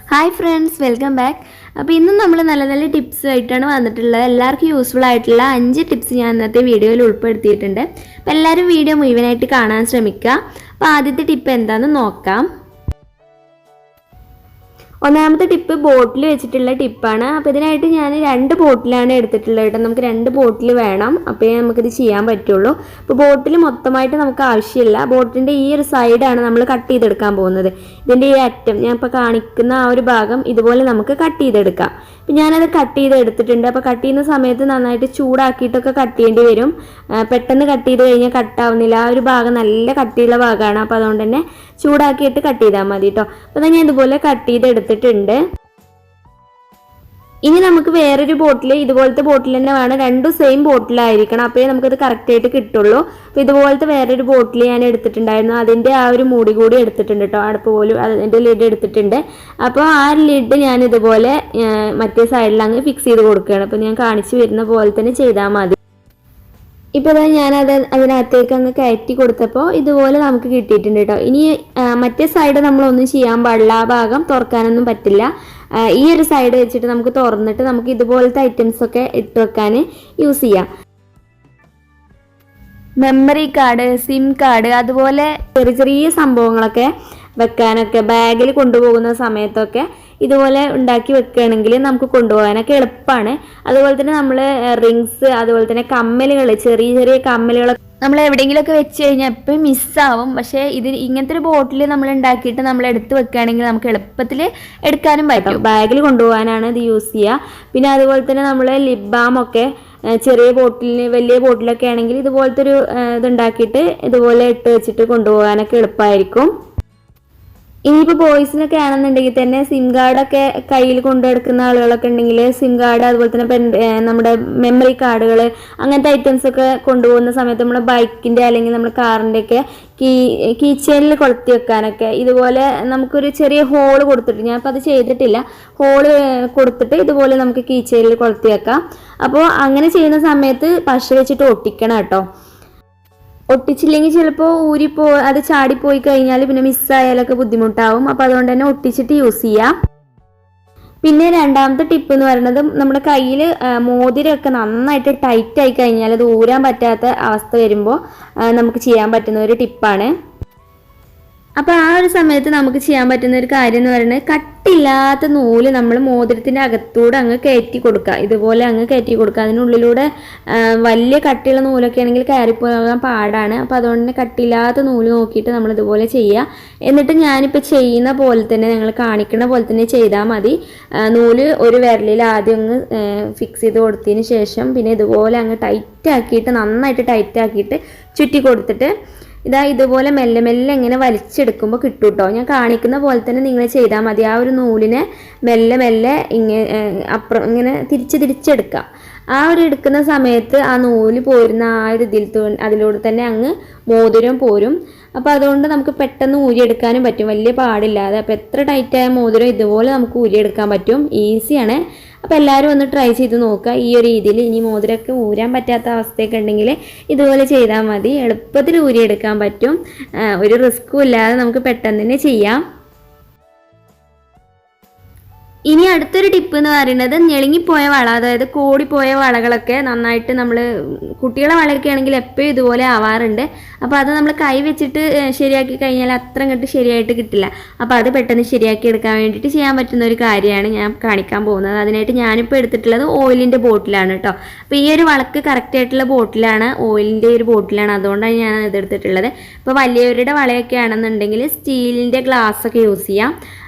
Hi friends, welcome back. അപ്പോൾ ഇന്നും നമ്മൾ നല്ല നല്ല ടിപ്സ് ആയിട്ടാണ് വന്നിട്ടുള്ളത്. എല്ലാവർക്കും യൂസ്ഫുൾ ആയിട്ടുള്ള 5 ടിപ്സ് ഞാൻ ഇന്നത്തെ വീഡിയോയിൽ ഉൾപ്പെടുത്തിയിട്ടുണ്ട്. അപ്പോൾ എല്ലാവരും വീഡിയോ മുഴുവനായിട്ട് കാണാൻ ശ്രമിക്കുക. അപ്പോൾ ആദ്യത്തെ ടിപ്പ് എന്താണെന്ന് നോക്കാം. ഒന്നാമത്തെ ടിപ്പ് ബോട്ടിൽ വെച്ചിട്ടുള്ള ടിപ്പാണ്. അപ്പോൾ ഇതിനായിട്ട് ഞാൻ 2 ബോട്ടിലാണ് എടുത്തിട്ടുള്ളത് കേട്ടോ. നമുക്ക് 2 ബോട്ടിൽ വേണം, അപ്പോൾ നമുക്കിത് ചെയ്യാൻ പറ്റുള്ളൂ. അപ്പോൾ ബോട്ടിൽ മൊത്തമായിട്ട് നമുക്ക് ആവശ്യമില്ല. ബോട്ടിൻ്റെ ഈ ഒരു സൈഡാണ് നമ്മൾ കട്ട് ചെയ്തെടുക്കാൻ പോകുന്നത്. ഇതിൻ്റെ ഈ അറ്റം ഞാൻ ഇപ്പോൾ കാണിക്കുന്ന ആ ഒരു ഭാഗം ഇതുപോലെ നമുക്ക് കട്ട് ചെയ്തെടുക്കാം. അപ്പോൾ ഞാനത് കട്ട് ചെയ്തെടുത്തിട്ടുണ്ട്. അപ്പോൾ കട്ട് ചെയ്യുന്ന സമയത്ത് നന്നായിട്ട് ചൂടാക്കിയിട്ടൊക്കെ കട്ട് ചെയ്യേണ്ടി വരും. പെട്ടെന്ന് കട്ട് ചെയ്ത് കഴിഞ്ഞാൽ കട്ടാവുന്നില്ല. ആ ഒരു ഭാഗം നല്ല കട്ടിയുള്ള ഭാഗമാണ്. അപ്പോൾ അതുകൊണ്ട് തന്നെ ചൂടാക്കിയിട്ട് കട്ട് ചെയ്താൽ മതി കേട്ടോ. അപ്പോൾ ഞാൻ ഇതുപോലെ കട്ട് ചെയ്തെടുത്തിട്ടുണ്ട്. ഇനി നമുക്ക് വേറൊരു ബോട്ടിൽ, ഇതുപോലത്തെ ബോട്ടിൽ തന്നെ വേണം. 2 സെയിം ബോട്ടിലായിരിക്കണം, അപ്പോഴേ നമുക്കത് കറക്റ്റായിട്ട് കിട്ടുള്ളൂ. അപ്പോൾ ഇതുപോലത്തെ വേറൊരു ബോട്ടിൽ ഞാൻ എടുത്തിട്ടുണ്ടായിരുന്നു. അതിൻ്റെ ആ ഒരു മൂടി കൂടി എടുത്തിട്ടുണ്ട് കേട്ടോ. അടുപ്പ് പോലും അതിൻ്റെ ലിഡ് എടുത്തിട്ടുണ്ട്. അപ്പോൾ ആ ലിഡ് ഞാൻ ഇതുപോലെ മറ്റേ സൈഡിൽ അങ്ങ് ഫിക്സ് ചെയ്ത് കൊടുക്കുകയാണ്. അപ്പോൾ ഞാൻ കാണിച്ചു വരുന്ന പോലെ തന്നെ ചെയ്താൽ മതി. ഇപ്പോൾ ഞാനത് അതിനകത്തേക്ക് അങ്ങ് കയറ്റി കൊടുത്തപ്പോൾ ഇതുപോലെ നമുക്ക് കിട്ടിയിട്ടുണ്ട് കേട്ടോ. ഇനി മറ്റേ സൈഡ് നമ്മളൊന്നും ചെയ്യാൻ പാടില്ല. ആ ഭാഗം തുറക്കാനൊന്നും പറ്റില്ല. ഈ ഒരു സൈഡ് വെച്ചിട്ട് നമുക്ക് തുറന്നിട്ട് നമുക്ക് ഇതുപോലത്തെ ഐറ്റംസ് ഒക്കെ ഇട്ട് വെക്കാൻ യൂസ് ചെയ്യാം. മെമ്മറി കാർഡ്, സിം കാർഡ്, അതുപോലെ ചെറിയ ചെറിയ സംഭവങ്ങളൊക്കെ വെക്കാനൊക്കെ ബാഗിൽ കൊണ്ടുപോകുന്ന സമയത്തൊക്കെ ഇതുപോലെ ഉണ്ടാക്കി വെക്കുകയാണെങ്കിൽ നമുക്ക് കൊണ്ടുപോകാനൊക്കെ എളുപ്പമാണ്. അതുപോലെ തന്നെ നമ്മൾ റിങ്സ്, അതുപോലെ തന്നെ കമ്മലുകൾ, ചെറിയ ചെറിയ കമ്മലുകളൊക്കെ നമ്മൾ എവിടെയെങ്കിലുമൊക്കെ വെച്ച് കഴിഞ്ഞാൽ എപ്പോഴും മിസ്സാവും. പക്ഷേ ഇങ്ങനത്തെ ഒരു ബോട്ടിൽ നമ്മൾ ഉണ്ടാക്കിയിട്ട് നമ്മൾ എടുത്ത് വെക്കുകയാണെങ്കിൽ നമുക്ക് എളുപ്പത്തിൽ എടുക്കാനും പറ്റും. ബാഗിൽ കൊണ്ടുപോകാനാണ് ഇത് യൂസ് ചെയ്യുക. പിന്നെ അതുപോലെ തന്നെ നമ്മൾ ലിപ് ബാമൊക്കെ ചെറിയ ബോട്ടിലിന്, വലിയ ബോട്ടിലൊക്കെ ആണെങ്കിൽ ഇതുപോലത്തെ ഒരു ഇതുണ്ടാക്കിയിട്ട് ഇതുപോലെ ഇട്ട് വെച്ചിട്ട് കൊണ്ടുപോകാനൊക്കെ എളുപ്പമായിരിക്കും. ഇനിയിപ്പോൾ ബോയ്സിനൊക്കെ ആണെന്നുണ്ടെങ്കിൽ തന്നെ സിം കാർഡൊക്കെ കയ്യിൽ കൊണ്ടെടുക്കുന്ന ആളുകളൊക്കെ ഉണ്ടെങ്കിൽ സിം കാർഡ്, അതുപോലെ തന്നെ നമ്മുടെ മെമ്മറി കാർഡുകൾ, അങ്ങനത്തെ ഐറ്റംസ് ഒക്കെ കൊണ്ടുപോകുന്ന സമയത്ത് നമ്മുടെ ബൈക്കിൻ്റെ അല്ലെങ്കിൽ നമ്മുടെ കാറിൻ്റെ ഒക്കെ കീ ചെയിനിൽ കൊളുത്തി വെക്കാനൊക്കെ ഇതുപോലെ നമുക്കൊരു ചെറിയ ഹോള് കൊടുത്തിട്ട്, ഞാനിപ്പോൾ അത് ചെയ്തിട്ടില്ല, ഹോള് കൊടുത്തിട്ട് ഇതുപോലെ നമുക്ക് കീ ചെയിനിൽ കൊളുത്തി വെക്കാം. അപ്പോൾ അങ്ങനെ ചെയ്യുന്ന സമയത്ത് പശ വെച്ചിട്ട് ഒട്ടിക്കണം കേട്ടോ. ഒട്ടിച്ചില്ലെങ്കിൽ ചിലപ്പോൾ അത് ചാടിപ്പോയി കഴിഞ്ഞാൽ പിന്നെ മിസ്സായാലൊക്കെ ബുദ്ധിമുട്ടാവും. അപ്പോൾ അതുകൊണ്ട് തന്നെ ഒട്ടിച്ചിട്ട് യൂസ് ചെയ്യാം. പിന്നെ രണ്ടാമത്തെ ടിപ്പ് എന്ന് പറയുന്നത്, നമ്മുടെ കയ്യിൽ മോതിരമൊക്കെ നന്നായിട്ട് ടൈറ്റ് ആയി കഴിഞ്ഞാൽ അത് ഊരാൻ പറ്റാത്ത അവസ്ഥ വരുമ്പോൾ നമുക്ക് ചെയ്യാൻ പറ്റുന്ന ഒരു ടിപ്പാണ്. അപ്പോൾ ആ ഒരു സമയത്ത് നമുക്ക് ചെയ്യാൻ പറ്റുന്ന ഒരു കാര്യം എന്ന് പറയുന്നത്, കട്ടില്ലാത്ത നൂല് നമ്മൾ മോതിരത്തിൻ്റെ അകത്തൂടെ അങ്ങ് കയറ്റി കൊടുക്കുക. ഇതുപോലെ അങ്ങ് കയറ്റി കൊടുക്കുക. അതിനുള്ളിലൂടെ വലിയ കട്ടിയുള്ള നൂലൊക്കെ ആണെങ്കിൽ കയറിപ്പോകാൻ പാടാണ്. അപ്പോൾ അതുകൊണ്ട് തന്നെ കട്ടില്ലാത്ത നൂല് നോക്കിയിട്ട് നമ്മൾ ഇതുപോലെ ചെയ്യുക. എന്നിട്ട് ഞാനിപ്പോൾ ചെയ്യുന്ന പോലെ തന്നെ, ഞങ്ങൾ കാണിക്കുന്ന പോലെ തന്നെ ചെയ്താൽ മതി. നൂല് ഒരു വിരലിൽ ആദ്യം അങ്ങ് ഫിക്സ് ചെയ്ത് കൊടുത്തതിന് ശേഷം പിന്നെ ഇതുപോലെ അങ്ങ് ടൈറ്റാക്കിയിട്ട്, നന്നായിട്ട് ടൈറ്റാക്കിയിട്ട് ചുറ്റി കൊടുത്തിട്ട് ഇതുപോലെ മെല്ലെ മെല്ലെ ഇങ്ങനെ വലിച്ചെടുക്കുമ്പോൾ കിട്ടും കേട്ടോ. ഞാൻ കാണിക്കുന്ന പോലെ തന്നെ നിങ്ങൾ ചെയ്താൽ മതി. ആ ഒരു നൂലിനെ മെല്ലെ മെല്ലെ ഇങ്ങനെ തിരിച്ചെടുക്കാം. ആ ഒരു എടുക്കുന്ന സമയത്ത് ആ നൂല് പോരുന്ന ആ ഒരു അതിലൂടെ തന്നെ അങ്ങ് മോതിരം പോരും. അപ്പോൾ അതുകൊണ്ട് നമുക്ക് പെട്ടെന്ന് ഊരിയെടുക്കാനും പറ്റും, വലിയ പാടില്ലാതെ. അപ്പോൾ എത്ര ടൈറ്റായ മോതിരം ഇതുപോലെ നമുക്ക് ഊരിയെടുക്കാൻ പറ്റും, ഈസിയാണ്. അപ്പോൾ എല്ലാവരും ഒന്ന് ട്രൈ ചെയ്ത് നോക്കുക ഈ ഒരു രീതിയിൽ. ഇനി മോതിരമൊക്കെ ഊരാൻ പറ്റാത്ത അവസ്ഥയൊക്കെ ഉണ്ടെങ്കിൽ ഇതുപോലെ ചെയ്താൽ മതി. എളുപ്പത്തിൽ ഊരിയെടുക്കാൻ പറ്റും. ഒരു റിസ്ക്കും ഇല്ലാതെ നമുക്ക് പെട്ടെന്ന് തന്നെ ചെയ്യാം. ഇനി അടുത്തൊരു ടിപ്പ് എന്ന് പറയുന്നത്, ഞെളുങ്ങിപ്പോയ വള, അതായത് കോടിപ്പോയ വളകളൊക്കെ നന്നായിട്ട് നമ്മൾ, കുട്ടികളെ വളയൊക്കെ ആണെങ്കിൽ എപ്പോഴും ഇതുപോലെ ആവാറുണ്ട്. അപ്പോൾ അത് നമ്മൾ കൈ വെച്ചിട്ട് ശരിയാക്കി കഴിഞ്ഞാൽ അത്ര അങ്ങോട്ട് ശരിയായിട്ട് കിട്ടില്ല. അപ്പോൾ അത് പെട്ടെന്ന് ശരിയാക്കി എടുക്കാൻ വേണ്ടിയിട്ട് ചെയ്യാൻ പറ്റുന്ന ഒരു കാര്യമാണ് ഞാൻ കാണിക്കാൻ പോകുന്നത്. അതിനായിട്ട് ഞാനിപ്പോൾ എടുത്തിട്ടുള്ളത് ഓയിലിൻ്റെ ബോട്ടിലാണ് കേട്ടോ. അപ്പോൾ ഈ ഒരു വളക്ക് കറക്റ്റായിട്ടുള്ള ബോട്ടിലാണ്, ഓയിലിൻ്റെ ഒരു ബോട്ടിലാണ്. അതുകൊണ്ടാണ് ഞാൻ ഇതെടുത്തിട്ടുള്ളത്. ഇപ്പോൾ വലിയവരുടെ വളയൊക്കെ ആണെന്നുണ്ടെങ്കിൽ സ്റ്റീലിൻ്റെ ഗ്ലാസ്സൊക്കെ യൂസ് ചെയ്യാം.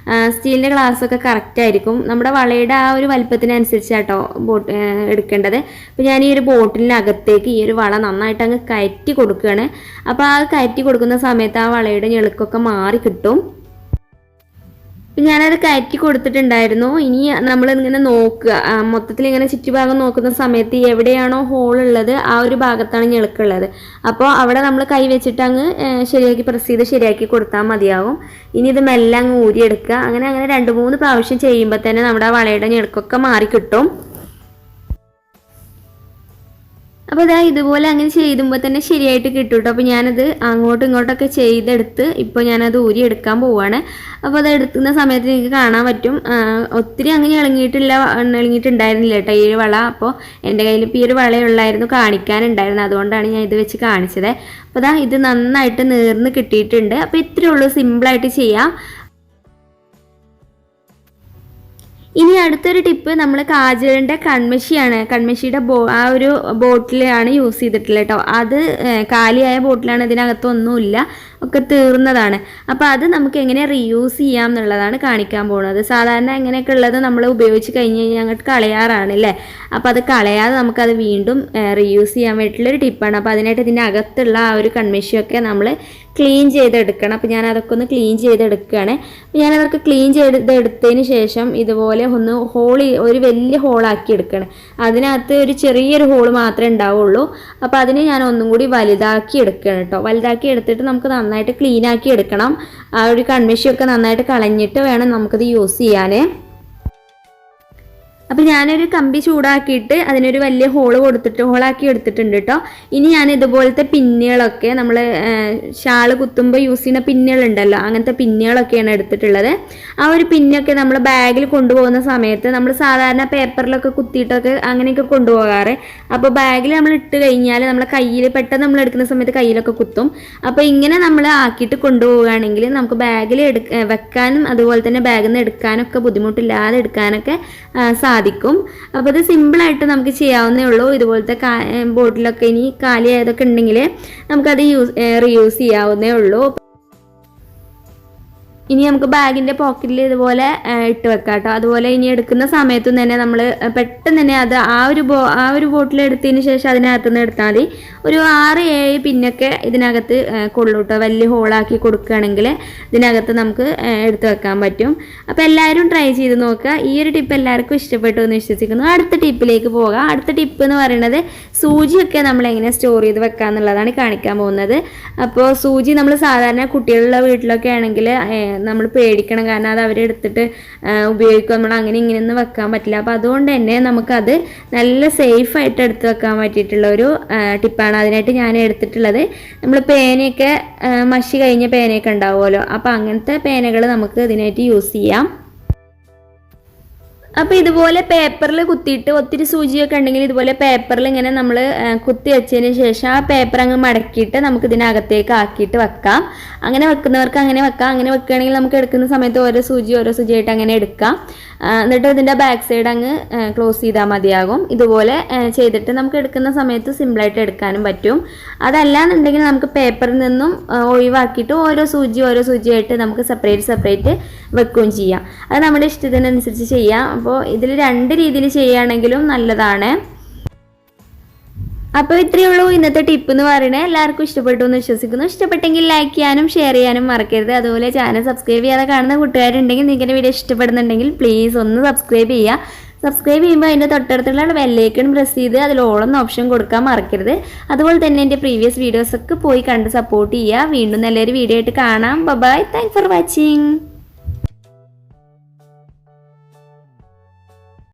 സ്റ്റീലിൻ്റെ ഗ്ലാസ്സൊക്കെ കറക്റ്റ് ആയിരിക്കും. നമ്മുടെ വളയുടെ ആ ഒരു വലുപ്പത്തിനനുസരിച്ചാട്ടോ എടുക്കേണ്ടത്. അപ്പോൾ ഞാൻ ഈ ഒരു ബോട്ടിലിനകത്തേക്ക് ഈ ഒരു വള നന്നായിട്ട് അങ്ങ് കയറ്റി കൊടുക്കുകയാണ്. അപ്പോൾ ആ കയറ്റി കൊടുക്കുന്ന സമയത്ത് ആ വളയുടെ ഞെളുക്കൊക്കെ മാറി കിട്ടും. ഞാനത് കയറ്റി കൊടുത്തിട്ടുണ്ടായിരുന്നു. ഇനി നമ്മളിങ്ങനെ നോക്കുക, മൊത്തത്തിൽ ഇങ്ങനെ ചുറ്റുഭാഗം നോക്കുന്ന സമയത്ത് എവിടെയാണോ ഹോൾ ഉള്ളത് ആ ഒരു ഭാഗത്താണ് ഞെളുക്കുള്ളത്. അപ്പോൾ അവിടെ നമ്മൾ കൈ വെച്ചിട്ട് അങ്ങ് ശരിയാക്കി പ്രസ് ചെയ്ത് ശരിയാക്കി കൊടുത്താൽ മതിയാവും. ഇനി ഇത് മെല്ലെ അങ്ങ് ഊരിയെടുക്കുക. അങ്ങനെ 2-3 പ്രാവശ്യം ചെയ്യുമ്പോൾ തന്നെ നമ്മുടെ വളയുടെ ഞെളുക്കൊക്കെ മാറി കിട്ടും. അപ്പോൾ ഇതാ ഇതുപോലെ അങ്ങനെ ചെയ്യുമ്പോൾ തന്നെ ശരിയായിട്ട് കിട്ടും കേട്ടോ. അപ്പോൾ ഞാനത് അങ്ങോട്ടും ഇങ്ങോട്ടൊക്കെ ചെയ്തെടുത്ത് ഇപ്പോൾ ഞാനത് ഊരി എടുക്കാൻ പോവുകയാണ്. അപ്പോൾ അത് എടുക്കുന്ന സമയത്ത് എനിക്ക് കാണാൻ പറ്റും ഒത്തിരി അങ്ങനെ ഇളങ്ങിയിട്ടുണ്ടായിരുന്നില്ല കേട്ടോ ഈ ഒരു വള. അപ്പോൾ എൻ്റെ കയ്യിൽ ഇപ്പോൾ ഈ ഒരു വളയുള്ളായിരുന്നു കാണിക്കാനുണ്ടായിരുന്നു, അതുകൊണ്ടാണ് ഞാൻ ഇത് വെച്ച് കാണിച്ചത്. അപ്പോൾ ഇതാ ഇത് നന്നായിട്ട് നേർന്ന് കിട്ടിയിട്ടുണ്ട്. അപ്പോൾ ഇത്രയേ ഉള്ളൂ, സിമ്പിളായിട്ട് ചെയ്യാം. ഇനി അടുത്തൊരു ടിപ്പ്, നമ്മൾ കാജലിൻ്റെ കൺമഷിയാണ്. കൺമഷിയുടെ ആ ഒരു ബോട്ടിലാണ് യൂസ് ചെയ്തിട്ടുള്ളത് കേട്ടോ. അത് കാലിയായ ബോട്ടിലാണ്, ഇതിനകത്തൊന്നുമില്ല, ഒക്കെ തീർന്നതാണ്. അപ്പോൾ അത് നമുക്ക് എങ്ങനെ റീയൂസ് ചെയ്യാം എന്നുള്ളതാണ് കാണിക്കാൻ പോകുന്നത്. സാധാരണ എങ്ങനെയൊക്കെ ഉള്ളത് നമ്മൾ ഉപയോഗിച്ച് കഴിഞ്ഞ് കഴിഞ്ഞാൽ അങ്ങോട്ട് കളയാറാണ് അല്ലേ. അപ്പോൾ അത് കളയാതെ നമുക്കത് വീണ്ടും റീയൂസ് ചെയ്യാൻ വേണ്ടിയിട്ടുള്ളൊരു ടിപ്പാണ്. അപ്പോൾ അതിനായിട്ട് ഇതിൻ്റെ അകത്തുള്ള ആ ഒരു കൺമഷിയൊക്കെ നമ്മൾ ക്ലീൻ ചെയ്തെടുക്കണം. അപ്പോൾ ഞാൻ അതൊക്കെ ഒന്ന് ക്ലീൻ ചെയ്തെടുക്കുകയാണ്. അപ്പോൾ ഞാനതൊക്കെ ക്ലീൻ ചെയ്തെടുത്തതിന് ശേഷം ഇതുപോലെ ഒന്ന് ഒരു വലിയ ഹോളാക്കി എടുക്കണം. അതിനകത്ത് ഒരു ചെറിയൊരു ഹോൾ മാത്രമേ ഉണ്ടാവുള്ളൂ. അപ്പോൾ അതിനെ ഞാൻ ഒന്നും കൂടി വലുതാക്കി എടുക്കണം കേട്ടോ. വലുതാക്കി എടുത്തിട്ട് നമുക്ക് നന്നായിട്ട് ക്ലീൻ ആക്കി എടുക്കണം. ആ ഒരു കൺമഷിയൊക്കെ നന്നായിട്ട് കളഞ്ഞിട്ട് വേണം നമുക്കത് യൂസ് ചെയ്യാൻ. അപ്പോൾ ഞാനൊരു കമ്പി ചൂടാക്കിയിട്ട് അതിനൊരു വലിയ ഹോളാക്കി എടുത്തിട്ടുണ്ട് കേട്ടോ. ഇനി ഞാൻ ഇതുപോലത്തെ പിന്നുകളൊക്കെ നമ്മൾ ഷാള് കുത്തുമ്പോൾ യൂസ് ചെയ്യുന്ന പിന്നുകളുണ്ടല്ലോ, അങ്ങനത്തെ പിന്നുകളൊക്കെയാണ് എടുത്തിട്ടുള്ളത്. ആ ഒരു പിന്നൊക്കെ നമ്മൾ ബാഗിൽ കൊണ്ടുപോകുന്ന സമയത്ത് നമ്മൾ സാധാരണ പേപ്പറിലൊക്കെ കുത്തിയിട്ടൊക്കെ അങ്ങനെയൊക്കെ കൊണ്ടുപോകാറ്. അപ്പോൾ ബാഗിൽ നമ്മൾ ഇട്ട് കഴിഞ്ഞാൽ നമ്മളെ കയ്യിൽ പെട്ടെന്ന് നമ്മൾ എടുക്കുന്ന സമയത്ത് കയ്യിലൊക്കെ കുത്തും. അപ്പോൾ ഇങ്ങനെ നമ്മൾ ആക്കിയിട്ട് കൊണ്ടുപോവുകയാണെങ്കിൽ നമുക്ക് ബാഗിൽ വെക്കാനും അതുപോലെ തന്നെ ബാഗിൽ നിന്ന് എടുക്കാനൊക്കെ ബുദ്ധിമുട്ടില്ലാതെ എടുക്കാനൊക്കെ സാധിക്കും. അപ്പോൾ ഇത് സിമ്പിളായിട്ട് നമുക്ക് ചെയ്യാവുന്നേ ഉള്ളൂ. ഇതുപോലത്തെ ബോട്ടിലൊക്കെ ഇനി കാലിയായതൊക്കെ ഉണ്ടെങ്കിൽ നമുക്കത് റീയൂസ് ചെയ്യാവുന്നേ ഉള്ളൂ. ഇനി നമുക്ക് ബാഗിൻ്റെ പോക്കറ്റിൽ ഇതുപോലെ ഇട്ട് വെക്കാം കേട്ടോ. അതുപോലെ ഇനി എടുക്കുന്ന സമയത്തും തന്നെ നമ്മൾ പെട്ടെന്ന് തന്നെ അത് ആ ഒരു ബോട്ടിൽ എടുത്തതിന് ശേഷം അതിനകത്ത് നിന്ന് എടുത്താൽ മതി. ഒരു 6-7 പിന്നൊക്കെ ഇതിനകത്ത് കൊള്ളു കേട്ടോ. വലിയ ഹോളാക്കി കൊടുക്കുകയാണെങ്കിൽ ഇതിനകത്ത് നമുക്ക് എടുത്ത് വെക്കാൻ പറ്റും. അപ്പോൾ എല്ലാവരും ട്രൈ ചെയ്ത് നോക്കുക. ഈ ഒരു ടിപ്പ് എല്ലാവർക്കും ഇഷ്ടപ്പെട്ടു എന്ന് വിശ്വസിക്കുന്നു. അടുത്ത ടിപ്പിലേക്ക് പോകാം. അടുത്ത ടിപ്പ് എന്ന് പറയുന്നത് സൂചിയൊക്കെ നമ്മൾ എങ്ങനെ സ്റ്റോർ ചെയ്ത് വെക്കുക എന്നുള്ളതാണ് കാണിക്കാൻ പോകുന്നത്. അപ്പോൾ സൂചി നമ്മൾ സാധാരണ കുട്ടികളുടെ വീട്ടിലൊക്കെ ആണെങ്കിൽ നമ്മൾ പേടിക്കണം, കാരണം അത് അവരെടുത്തിട്ട് ഉപയോഗിക്കും. നമ്മൾ അങ്ങനെ ഇങ്ങനെയൊന്നും വെക്കാൻ പറ്റില്ല. അപ്പോൾ അതുകൊണ്ട് തന്നെ നമുക്കത് നല്ല സേഫായിട്ട് എടുത്ത് വെക്കാൻ പറ്റിയിട്ടുള്ള ഒരു ടിപ്പാണ് അതിനായിട്ട് ഞാൻ എടുത്തിട്ടുള്ളത്. നമ്മൾ പേനയൊക്കെ മഷി കഴിഞ്ഞ പേനയൊക്കെ ഉണ്ടാവുമല്ലോ, അപ്പോൾ അങ്ങനത്തെ പേനകൾ നമുക്ക് ഇതിനായിട്ട് യൂസ് ചെയ്യാം. അപ്പോൾ ഇതുപോലെ പേപ്പറിൽ കുത്തിയിട്ട് ഒത്തിരി സൂചിയൊക്കെ ഉണ്ടെങ്കിൽ ഇതുപോലെ പേപ്പറിൽ ഇങ്ങനെ നമ്മൾ കുത്തി വെച്ചതിന് ശേഷം ആ പേപ്പർ അങ്ങ് മടക്കിയിട്ട് നമുക്ക് ഇതിനകത്തേക്ക് ആക്കിയിട്ട് വെക്കാം. അങ്ങനെ വെക്കുന്നവർക്ക് അങ്ങനെ വെക്കാം. അങ്ങനെ വെക്കുകയാണെങ്കിൽ നമുക്ക് എടുക്കുന്ന സമയത്ത് ഓരോ സൂചിയായിട്ട് അങ്ങനെ എടുക്കാം. എന്നിട്ട് ഇതിൻ്റെ ബാക്ക് സൈഡ് അങ്ങ് ക്ലോസ് ചെയ്താൽ മതിയാകും. ഇതുപോലെ ചെയ്തിട്ട് നമുക്ക് എടുക്കുന്ന സമയത്ത് സിമ്പിളായിട്ട് എടുക്കാനും പറ്റും. അതല്ലാന്നുണ്ടെങ്കിൽ നമുക്ക് പേപ്പറിൽ നിന്നും ഒഴിവാക്കിയിട്ട് ഓരോ സൂചിയായിട്ട് നമുക്ക് സെപ്പറേറ്റ് വെക്കുകയും ചെയ്യാം. അത് നമ്മുടെ ഇഷ്ടത്തിനനുസരിച്ച് ചെയ്യാം. അപ്പോൾ ഇതിൽ 2 രീതിയിൽ ചെയ്യുകയാണെങ്കിലും നല്ലതാണ്. അപ്പോൾ ഇത്രയേ ഉള്ളൂ ഇന്നത്തെ ടിപ്പ് എന്ന് പറയുന്നത്. എല്ലാവർക്കും ഇഷ്ടപ്പെട്ടു എന്ന് വിശ്വസിക്കുന്നു. ഇഷ്ടപ്പെട്ടെങ്കിൽ ലൈക്ക് ചെയ്യാനും ഷെയർ ചെയ്യാനും മറക്കരുത്. അതുപോലെ ചാനൽ സബ്സ്ക്രൈബ് ചെയ്യാതെ കാണുന്ന കൂട്ടുകാരുണ്ടെങ്കിൽ നിങ്ങൾക്ക് വീഡിയോ ഇഷ്ടപ്പെടുന്നുണ്ടെങ്കിൽ പ്ലീസ് ഒന്ന് സബ്സ്ക്രൈബ് ചെയ്യുക. സബ്സ്ക്രൈബ് ചെയ്യുമ്പോൾ അതിൻ്റെ തൊട്ടടുത്തുള്ള ബെല്ലൈക്കൺ പ്രസ് ചെയ്ത് അതിൽ ഓൾ എന്ന ഓപ്ഷൻ കൊടുക്കാൻ മറക്കരുത്. അതുപോലെ തന്നെ എൻ്റെ പ്രീവിയസ് വീഡിയോസൊക്കെ പോയി കണ്ട് സപ്പോർട്ട് ചെയ്യുക. വീണ്ടും നല്ലൊരു വീഡിയോ ആയിട്ട് കാണാം. ബൈ. Thanks for watching.